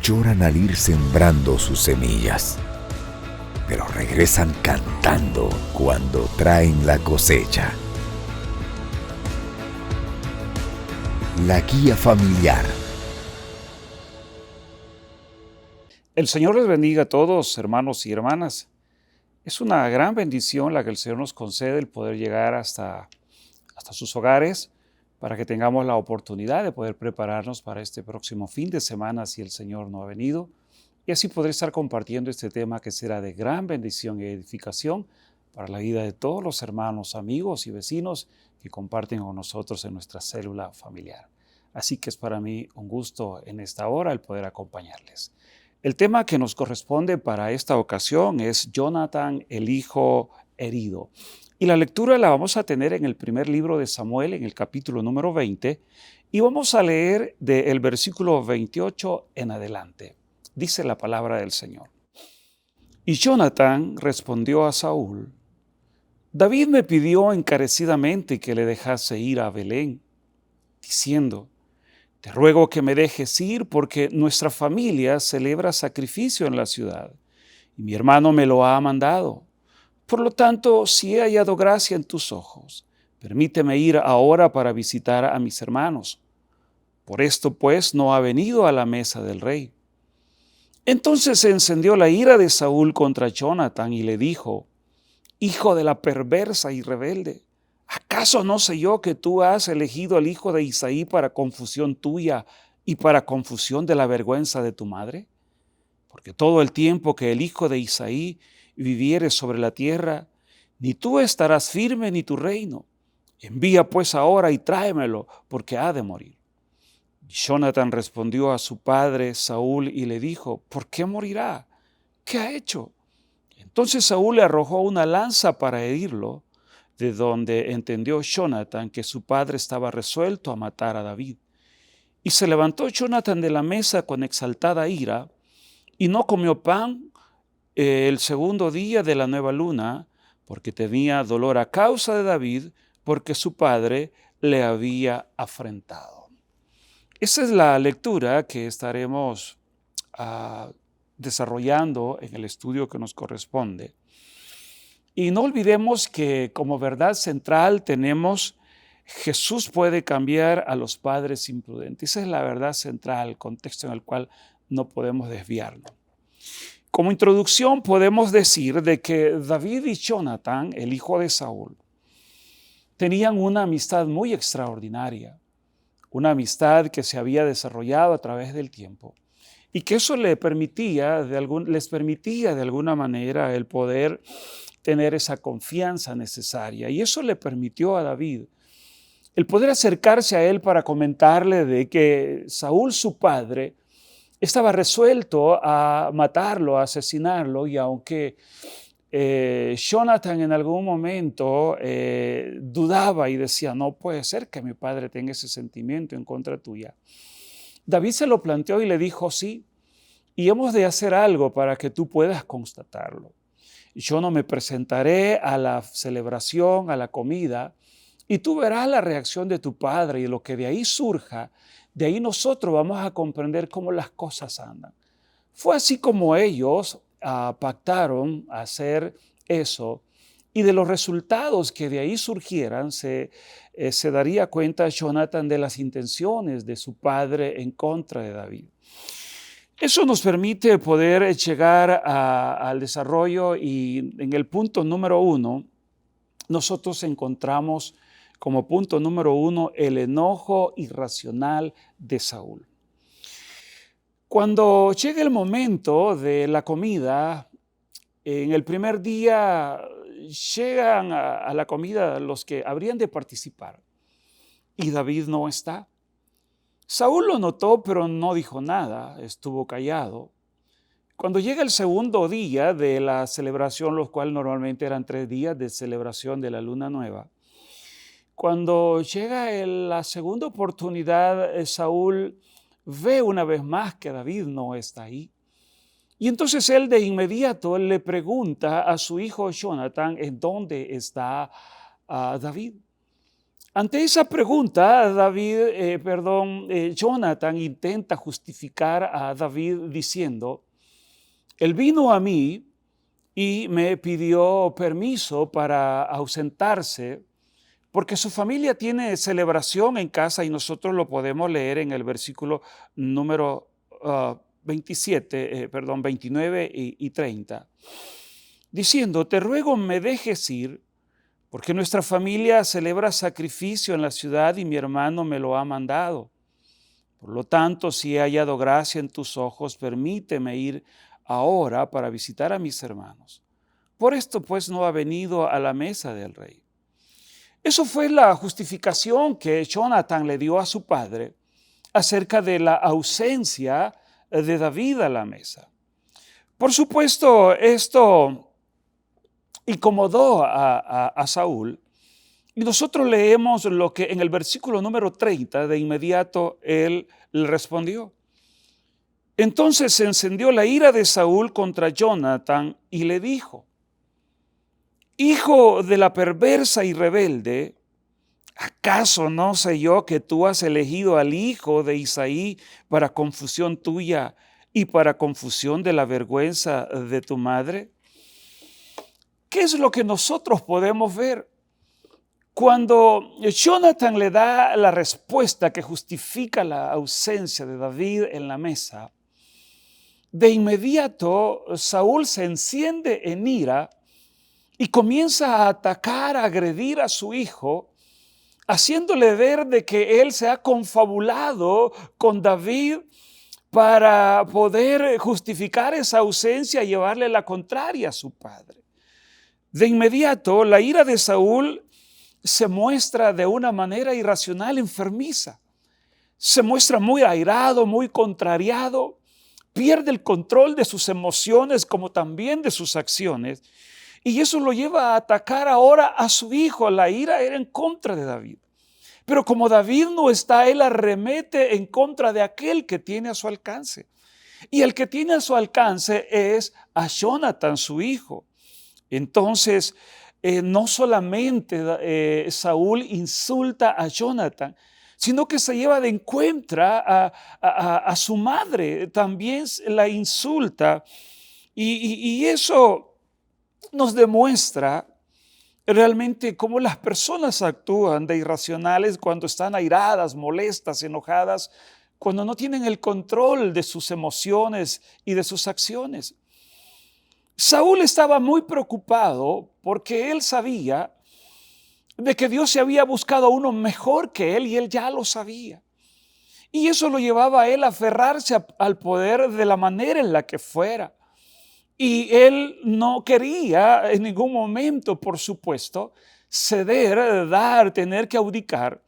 lloran al ir sembrando sus semillas, pero regresan cantando cuando traen la cosecha. La guía familiar. El Señor les bendiga a todos, hermanos y hermanas. Es una gran bendición la que el Señor nos concede el poder llegar hasta sus hogares para que tengamos la oportunidad de poder prepararnos para este próximo fin de semana si el Señor no ha venido, y así poder estar compartiendo este tema que será de gran bendición y edificación para la vida de todos los hermanos, amigos y vecinos que comparten con nosotros en nuestra célula familiar. Así que es para mí un gusto en esta hora el poder acompañarles. El tema que nos corresponde para esta ocasión es Jonatán, el hijo herido. Y la lectura la vamos a tener en el primer libro de Samuel, en el capítulo número 20, y vamos a leer del versículo 28 en adelante. Dice la palabra del Señor. Y Jonatán respondió a Saúl: David me pidió encarecidamente que le dejase ir a Belén, diciendo: Te ruego que me dejes ir porque nuestra familia celebra sacrificio en la ciudad y mi hermano me lo ha mandado. Por lo tanto, si he hallado gracia en tus ojos, permíteme ir ahora para visitar a mis hermanos. Por esto, pues, no ha venido a la mesa del rey. Entonces se encendió la ira de Saúl contra Jonatán y le dijo: Hijo de la perversa y rebelde, ¿acaso no sé yo que tú has elegido al hijo de Isaí para confusión tuya y para confusión de la vergüenza de tu madre? Porque todo el tiempo que el hijo de Isaí viviere sobre la tierra, ni tú estarás firme ni tu reino. Envía pues ahora y tráemelo, porque ha de morir. Y Jonatán respondió a su padre Saúl y le dijo: ¿Por qué morirá? ¿Qué ha hecho? Entonces Saúl le arrojó una lanza para herirlo, de donde entendió Jonatán que su padre estaba resuelto a matar a David. Y se levantó Jonatán de la mesa con exaltada ira, y no comió pan el segundo día de la nueva luna, porque tenía dolor a causa de David, porque su padre le había afrentado. Esa es la lectura que estaremos desarrollando en el estudio que nos corresponde. Y no olvidemos que como verdad central tenemos: Jesús puede cambiar a los padres imprudentes. Esa es la verdad central, el contexto en el cual no podemos desviarnos. Como introducción podemos decir de que David y Jonatán, el hijo de Saúl, tenían una amistad muy extraordinaria, una amistad que se había desarrollado a través del tiempo y que eso les permitía de alguna manera el poder tener esa confianza necesaria, y eso le permitió a David el poder acercarse a él para comentarle de que Saúl, su padre, estaba resuelto a matarlo, a asesinarlo, y aunque Jonatán en algún momento dudaba y decía: no puede ser que mi padre tenga ese sentimiento en contra tuya, David se lo planteó y le dijo: sí, y hemos de hacer algo para que tú puedas constatarlo. Yo no me presentaré a la celebración, a la comida, y tú verás la reacción de tu padre, y lo que de ahí surja, de ahí nosotros vamos a comprender cómo las cosas andan. Fue así como ellos pactaron hacer eso, y de los resultados que de ahí surgieran se daría cuenta Jonatán de las intenciones de su padre en contra de David. Eso nos permite poder llegar al desarrollo, y en el punto número 1, nosotros encontramos como punto número 1 el enojo irracional de Saúl. Cuando llega el momento de la comida, en el primer día llegan a la comida los que habrían de participar y David no está. Saúl lo notó, pero no dijo nada, estuvo callado. Cuando llega el segundo día de la celebración, los cuales normalmente eran 3 días de celebración de la luna nueva, cuando llega la segunda oportunidad, Saúl ve una vez más que David no está ahí. Y entonces él de inmediato le pregunta a su hijo Jonatán en dónde está David. Ante esa pregunta, Jonathan intenta justificar a David diciendo, él vino a mí y me pidió permiso para ausentarse porque su familia tiene celebración en casa y nosotros lo podemos leer en el versículo número 29 y 30, diciendo, te ruego me dejes ir porque nuestra familia celebra sacrificio en la ciudad y mi hermano me lo ha mandado. Por lo tanto, si he hallado gracia en tus ojos, permíteme ir ahora para visitar a mis hermanos. Por esto, pues, no ha venido a la mesa del rey. Eso fue la justificación que Jonathan le dio a su padre acerca de la ausencia de David a la mesa. Por supuesto, esto incomodó a Saúl, y nosotros leemos lo que en el versículo número 30 de inmediato él le respondió. Entonces se encendió la ira de Saúl contra Jonathan y le dijo, hijo de la perversa y rebelde, ¿acaso no sé yo que tú has elegido al hijo de Isaí para confusión tuya y para confusión de la vergüenza de tu madre? ¿Qué es lo que nosotros podemos ver? Cuando Jonathan le da la respuesta que justifica la ausencia de David en la mesa, de inmediato Saúl se enciende en ira y comienza a atacar, a agredir a su hijo, haciéndole ver de que él se ha confabulado con David para poder justificar esa ausencia y llevarle la contraria a su padre. De inmediato, la ira de Saúl se muestra de una manera irracional, enfermiza. Se muestra muy airado, muy contrariado, pierde el control de sus emociones como también de sus acciones. Y eso lo lleva a atacar ahora a su hijo. La ira era en contra de David. Pero como David no está, él arremete en contra de aquel que tiene a su alcance. Y el que tiene a su alcance es a Jonathan, su hijo. Entonces, no solamente Saúl insulta a Jonathan, sino que se lleva de encuentro a su madre, también la insulta. Y eso nos demuestra realmente cómo las personas actúan de irracionales cuando están airadas, molestas, enojadas, cuando no tienen el control de sus emociones y de sus acciones. Saúl estaba muy preocupado porque él sabía de que Dios se había buscado a uno mejor que él y él ya lo sabía. Y eso lo llevaba a él a aferrarse al poder de la manera en la que fuera. Y él no quería en ningún momento, por supuesto, ceder, dar, tener que abdicar.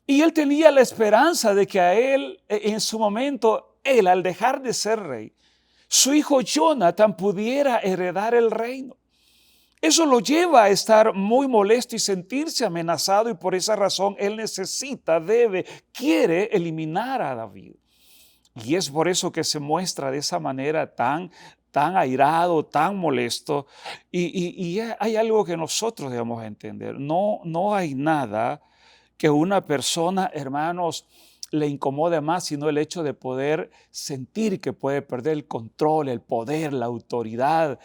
Y él tenía la esperanza de que a él, en su momento, él al dejar de ser rey, su hijo Jonathan pudiera heredar el reino. Eso lo lleva a estar muy molesto y sentirse amenazado, y por esa razón él necesita, quiere eliminar a David. Y es por eso que se muestra de esa manera tan airado, tan molesto. Y hay algo que nosotros debemos entender. No hay nada que una persona, hermanos, le incomode más, sino el hecho de poder sentir que puede perder el control, el poder, la autoridad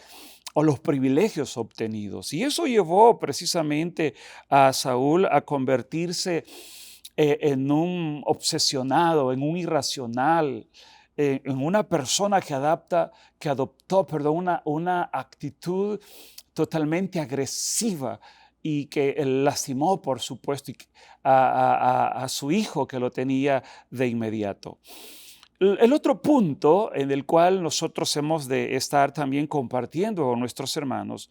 o los privilegios obtenidos. Y eso llevó precisamente a Saúl a convertirse en un obsesionado, en un irracional, en una persona que adoptó una actitud totalmente agresiva y que lastimó, por supuesto, a su hijo, que lo tenía de inmediato. El otro punto en el cual nosotros hemos de estar también compartiendo con nuestros hermanos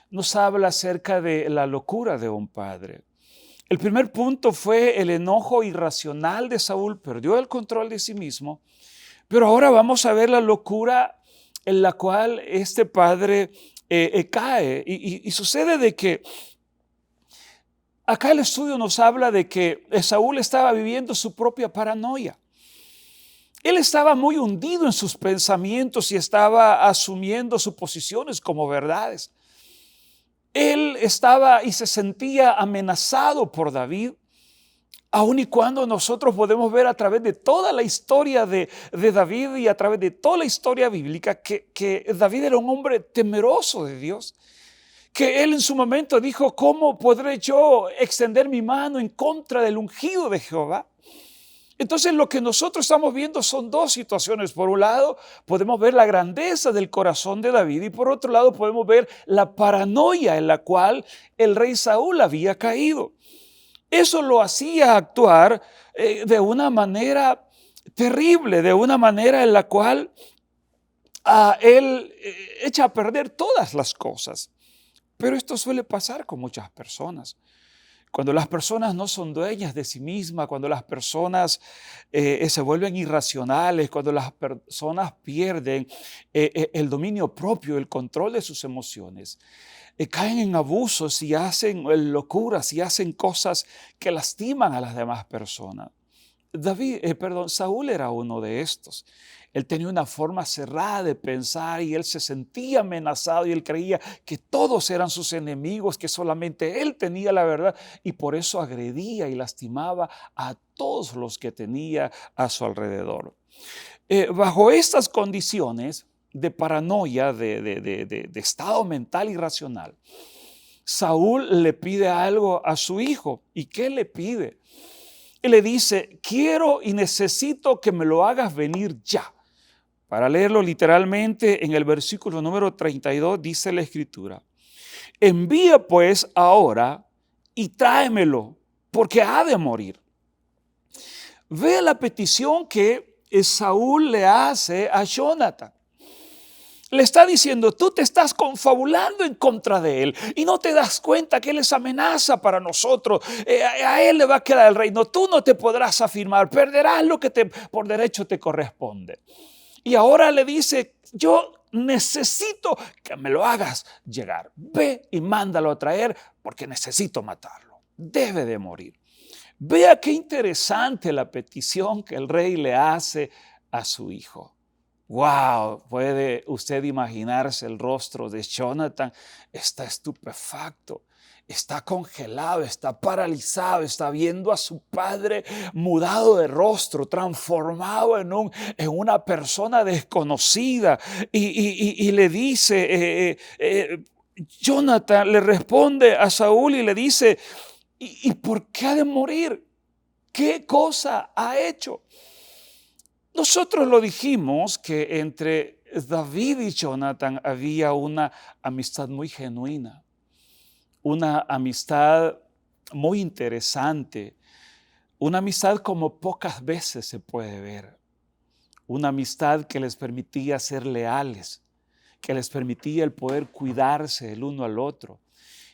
nos habla acerca de la locura de un padre. El primer punto fue el enojo irracional de Saúl, perdió el control de sí mismo, pero ahora vamos a ver la locura en la cual este padre cae. Y sucede de que acá el estudio nos habla de que Saúl estaba viviendo su propia paranoia. Él estaba muy hundido en sus pensamientos y estaba asumiendo suposiciones como verdades. Él estaba y se sentía amenazado por David. Aun y cuando nosotros podemos ver a través de toda la historia de David y a través de toda la historia bíblica que David era un hombre temeroso de Dios, que él en su momento dijo: ¿cómo podré yo extender mi mano en contra del ungido de Jehová? Entonces lo que nosotros estamos viendo son dos situaciones. Por un lado podemos ver la grandeza del corazón de David y por otro lado podemos ver la paranoia en la cual el rey Saúl había caído. Eso lo hacía actuar de una manera terrible, de una manera en la cual él echa a perder todas las cosas. Pero esto suele pasar con muchas personas. Cuando las personas no son dueñas de sí mismas, cuando las personas se vuelven irracionales, cuando las personas pierden el dominio propio, el control de sus emociones, caen en abusos y hacen locuras y hacen cosas que lastiman a las demás personas. Saúl era uno de estos. Él tenía una forma cerrada de pensar y él se sentía amenazado y él creía que todos eran sus enemigos, que solamente él tenía la verdad y por eso agredía y lastimaba a todos los que tenía a su alrededor. Bajo estas condiciones de paranoia, de estado mental irracional, Saúl le pide algo a su hijo. ¿Y qué le pide? Y le dice: quiero y necesito que me lo hagas venir ya. Para leerlo literalmente, en el versículo número 32 dice la Escritura: envía pues ahora y tráemelo, porque ha de morir. Ve la petición que Saúl le hace a Jonathan. Le está diciendo: tú te estás confabulando en contra de él y no te das cuenta que él es amenaza para nosotros. A él le va a quedar el reino, tú no te podrás afirmar, perderás lo que por derecho te corresponde. Y ahora le dice: yo necesito que me lo hagas llegar. Ve y mándalo a traer porque necesito matarlo. Debe de morir. Vea qué interesante la petición que el rey le hace a su hijo. Wow, puede usted imaginarse el rostro de Jonathan. Está estupefacto, está congelado, está paralizado, está viendo a su padre mudado de rostro, transformado en una persona desconocida. Y le dice, Jonathan le responde a Saúl y le dice: ¿y por qué ha de morir? ¿Qué cosa ha hecho? Nosotros lo dijimos que entre David y Jonathan había una amistad muy genuina, una amistad muy interesante, una amistad como pocas veces se puede ver, una amistad que les permitía ser leales, que les permitía el poder cuidarse el uno al otro.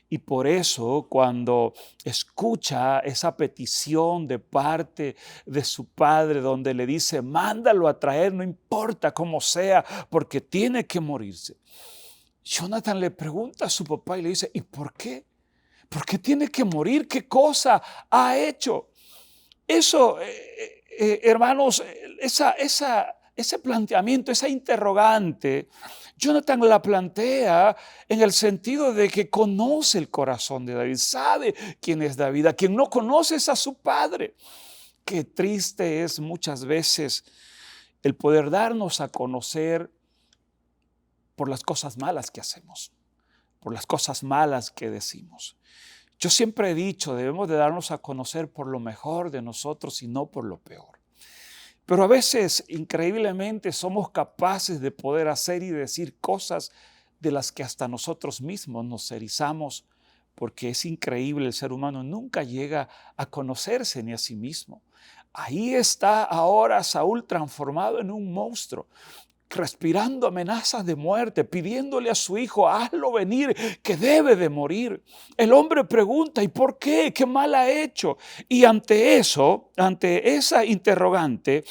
Y por eso cuando escucha esa petición de parte de su padre donde le dice: mándalo a traer, no importa cómo sea, porque tiene que morirse, Jonathan le pregunta a su papá y le dice: ¿y por qué? ¿Por qué tiene que morir? ¿Qué cosa ha hecho? Eso, hermanos, ese planteamiento, esa interrogante, Jonathan la plantea en el sentido de que conoce el corazón de David, sabe quién es David. A quien no conoce es a su padre. Qué triste es muchas veces el poder darnos a conocer por las cosas malas que hacemos, por las cosas malas que decimos. Yo siempre he dicho, debemos de darnos a conocer por lo mejor de nosotros y no por lo peor. Pero a veces, increíblemente, somos capaces de poder hacer y decir cosas de las que hasta nosotros mismos nos erizamos, porque es increíble, el ser humano nunca llega a conocerse ni a sí mismo. Ahí está ahora Saúl transformado en un monstruo, respirando amenazas de muerte, pidiéndole a su hijo: hazlo venir, que debe de morir. El hombre pregunta: ¿y por qué? ¿Qué mal ha hecho? Y ante eso, ante esa interrogante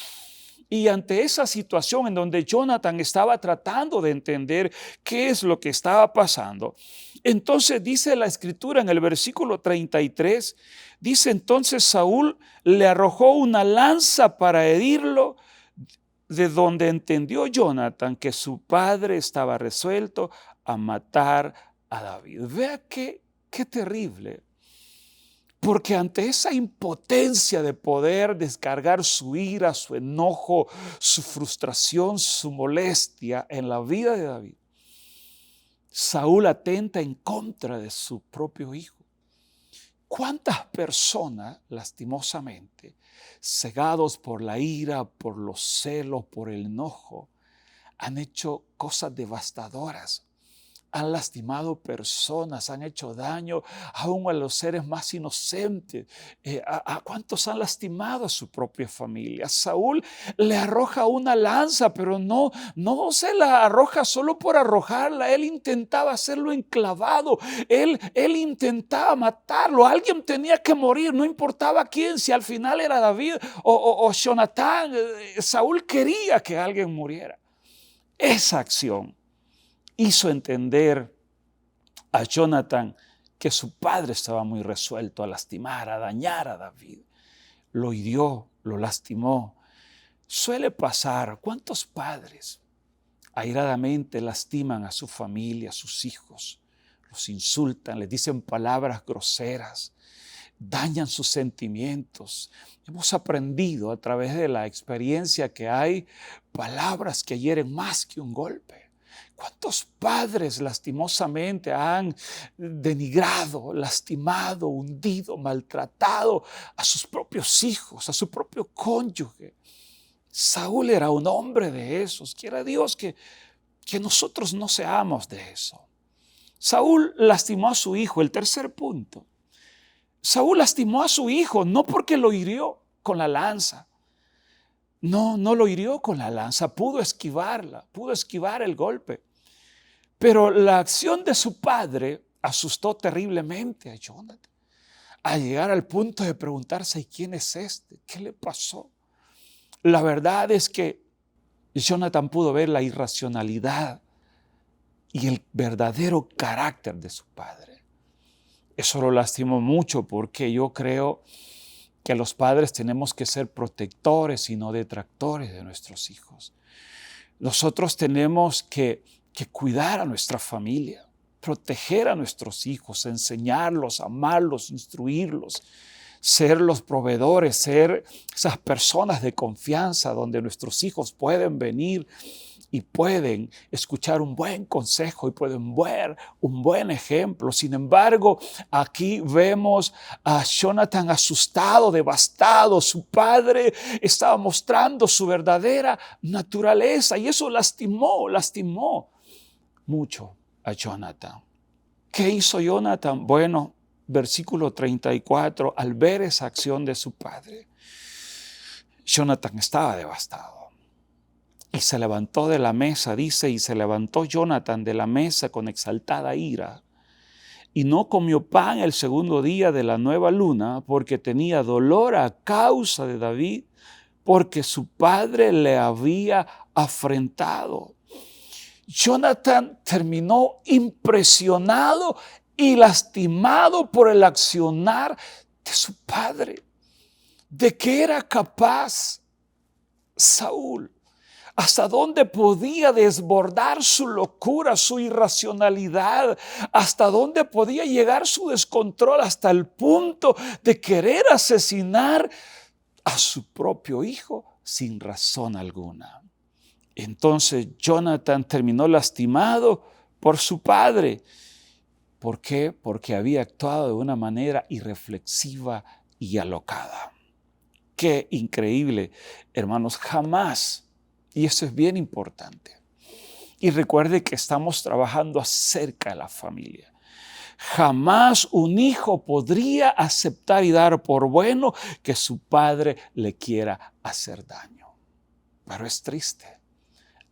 y ante esa situación en donde Jonathan estaba tratando de entender qué es lo que estaba pasando, entonces dice la Escritura en el versículo 33, dice: entonces Saúl le arrojó una lanza para herirlo, de donde entendió Jonathan que su padre estaba resuelto a matar a David. Vea qué terrible. Porque ante esa impotencia de poder descargar su ira, su enojo, su frustración, su molestia en la vida de David, Saúl atenta en contra de su propio hijo. ¿Cuántas personas, lastimosamente, cegados por la ira, por los celos, por el enojo, han hecho cosas devastadoras? Han lastimado personas, han hecho daño aún a los seres más inocentes. ¿A cuántos han lastimado a su propia familia? Saúl le arroja una lanza, pero no se la arroja solo por arrojarla. Él intentaba hacerlo enclavado. Él intentaba matarlo. Alguien tenía que morir, no importaba quién, si al final era David o Jonatán. Saúl quería que alguien muriera. Esa acción hizo entender a Jonatán que su padre estaba muy resuelto a lastimar, a dañar a David. Lo hirió, lo lastimó. Suele pasar, ¿cuántos padres airadamente lastiman a su familia, a sus hijos? Los insultan, les dicen palabras groseras, dañan sus sentimientos. Hemos aprendido a través de la experiencia que hay palabras que hieren más que un golpe. ¿Cuántos padres lastimosamente han denigrado, lastimado, hundido, maltratado a sus propios hijos, a su propio cónyuge? Saúl era un hombre de esos. Quiera Dios que nosotros no seamos de eso. Saúl lastimó a su hijo. El tercer punto. Saúl lastimó a su hijo no porque lo hirió con la lanza. No lo hirió con la lanza, pudo esquivarla, pudo esquivar el golpe. Pero la acción de su padre asustó terriblemente a Jonatán, a llegar al punto de preguntarse: ¿y quién es este? ¿Qué le pasó? La verdad es que Jonatán pudo ver la irracionalidad y el verdadero carácter de su padre. Eso lo lastimó mucho, porque yo creo que los padres tenemos que ser protectores y no detractores de nuestros hijos. Nosotros tenemos que cuidar a nuestra familia, proteger a nuestros hijos, enseñarlos, amarlos, instruirlos, ser los proveedores, ser esas personas de confianza donde nuestros hijos pueden venir y pueden escuchar un buen consejo y pueden ver un buen ejemplo. Sin embargo, aquí vemos a Jonatán asustado, devastado. Su padre estaba mostrando su verdadera naturaleza y eso lastimó mucho a Jonatán. ¿Qué hizo Jonatán? Bueno, versículo 34, al ver esa acción de su padre, Jonatán estaba devastado. Y se levantó de la mesa, dice, y se levantó Jonatán de la mesa con exaltada ira. Y no comió pan el segundo día de la nueva luna, porque tenía dolor a causa de David, porque su padre le había afrentado. Jonatán terminó impresionado y lastimado por el accionar de su padre. ¿De qué era capaz Saúl? ¿Hasta dónde podía desbordar su locura, su irracionalidad? ¿Hasta dónde podía llegar su descontrol? Hasta el punto de querer asesinar a su propio hijo sin razón alguna. Entonces Jonatán terminó lastimado por su padre. ¿Por qué? Porque había actuado de una manera irreflexiva y alocada. Qué increíble, hermanos, jamás. Y eso es bien importante. Y recuerde que estamos trabajando acerca de la familia. Jamás un hijo podría aceptar y dar por bueno que su padre le quiera hacer daño. Pero es triste.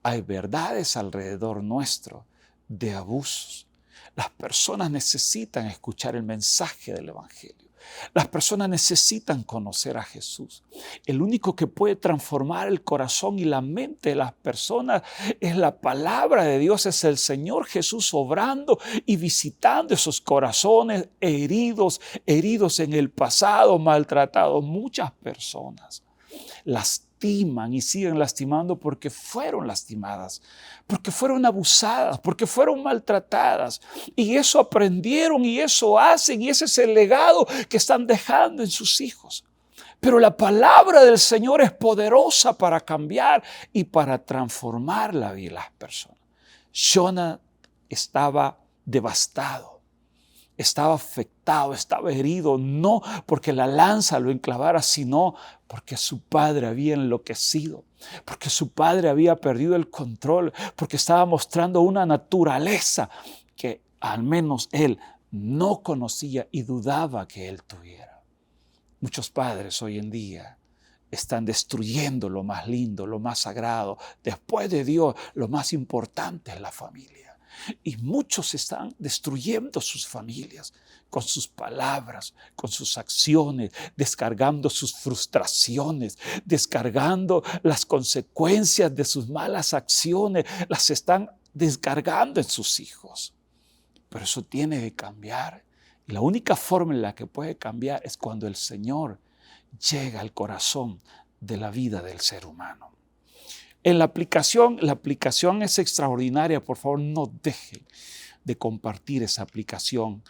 Hay verdades alrededor nuestro de abusos. Las personas necesitan escuchar el mensaje del Evangelio. Las personas necesitan conocer a Jesús. El único que puede transformar el corazón y la mente de las personas es la palabra de Dios, es el Señor Jesús obrando y visitando esos corazones heridos en el pasado, maltratados. Muchas personas lastiman y siguen lastimando porque fueron lastimadas, porque fueron abusadas, porque fueron maltratadas. Y eso aprendieron y eso hacen y ese es el legado que están dejando en sus hijos. Pero la palabra del Señor es poderosa para cambiar y para transformar la vida de las personas. Jonás estaba devastado. Estaba afectado, estaba herido, no porque la lanza lo enclavara, sino porque su padre había enloquecido, porque su padre había perdido el control, porque estaba mostrando una naturaleza que al menos él no conocía y dudaba que él tuviera. Muchos padres hoy en día están destruyendo lo más lindo, lo más sagrado. Después de Dios, lo más importante es la familia. Y muchos están destruyendo sus familias con sus palabras, con sus acciones, descargando sus frustraciones, descargando las consecuencias de sus malas acciones, las están descargando en sus hijos. Pero eso tiene que cambiar. Y la única forma en la que puede cambiar es cuando el Señor llega al corazón de la vida del ser humano. En la aplicación es extraordinaria. Por favor, no dejen de compartir esa aplicación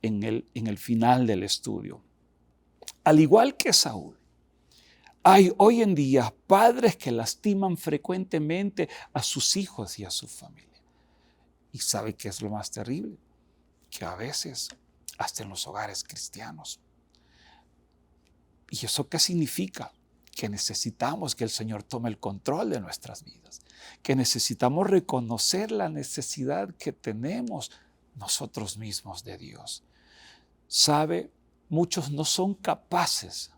en el final del estudio. Al igual que Saúl, hay hoy en día padres que lastiman frecuentemente a sus hijos y a su familia. ¿Y sabe qué es lo más terrible? Que a veces, hasta en los hogares cristianos. ¿Y eso qué significa? Que necesitamos que el Señor tome el control de nuestras vidas, que necesitamos reconocer la necesidad que tenemos nosotros mismos de Dios. ¿Sabe? Muchos no son capaces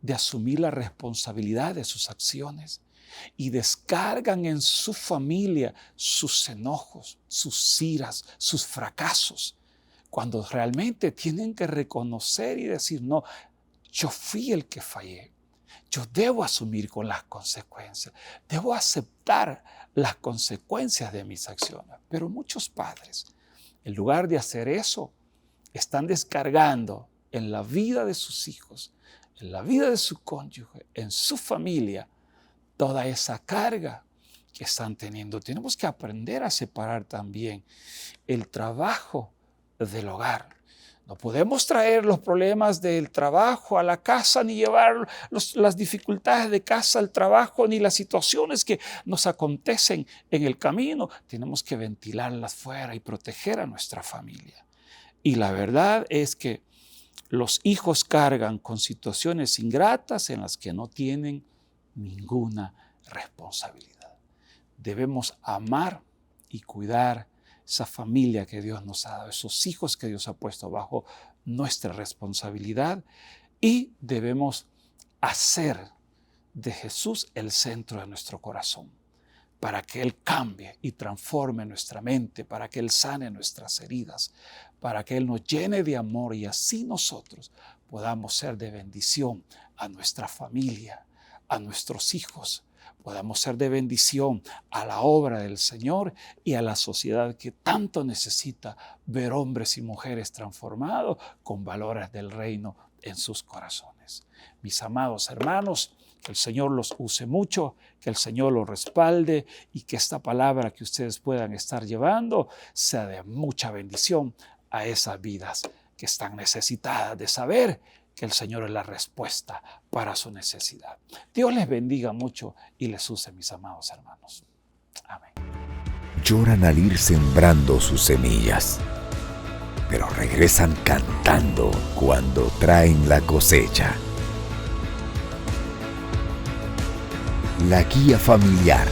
de asumir la responsabilidad de sus acciones y descargan en su familia sus enojos, sus iras, sus fracasos, cuando realmente tienen que reconocer y decir, no, yo fui el que fallé. Yo debo asumir con las consecuencias, debo aceptar las consecuencias de mis acciones. Pero muchos padres, en lugar de hacer eso, están descargando en la vida de sus hijos, en la vida de su cónyuge, en su familia, toda esa carga que están teniendo. Tenemos que aprender a separar también el trabajo del hogar. No podemos traer los problemas del trabajo a la casa, ni llevar las dificultades de casa al trabajo, ni las situaciones que nos acontecen en el camino. Tenemos que ventilarlas fuera y proteger a nuestra familia. Y la verdad es que los hijos cargan con situaciones ingratas en las que no tienen ninguna responsabilidad. Debemos amar y cuidar esa familia que Dios nos ha dado, esos hijos que Dios ha puesto bajo nuestra responsabilidad, y debemos hacer de Jesús el centro de nuestro corazón, para que Él cambie y transforme nuestra mente, para que Él sane nuestras heridas, para que Él nos llene de amor y así nosotros podamos ser de bendición a nuestra familia, a nuestros hijos, podamos ser de bendición a la obra del Señor y a la sociedad que tanto necesita ver hombres y mujeres transformados con valores del reino en sus corazones. Mis amados hermanos, que el Señor los use mucho, que el Señor los respalde y que esta palabra que ustedes puedan estar llevando sea de mucha bendición a esas vidas que están necesitadas de saber que el Señor es la respuesta para su necesidad. Dios les bendiga mucho y les use, mis amados hermanos. Amén. Lloran al ir sembrando sus semillas, pero regresan cantando cuando traen la cosecha. La guía familiar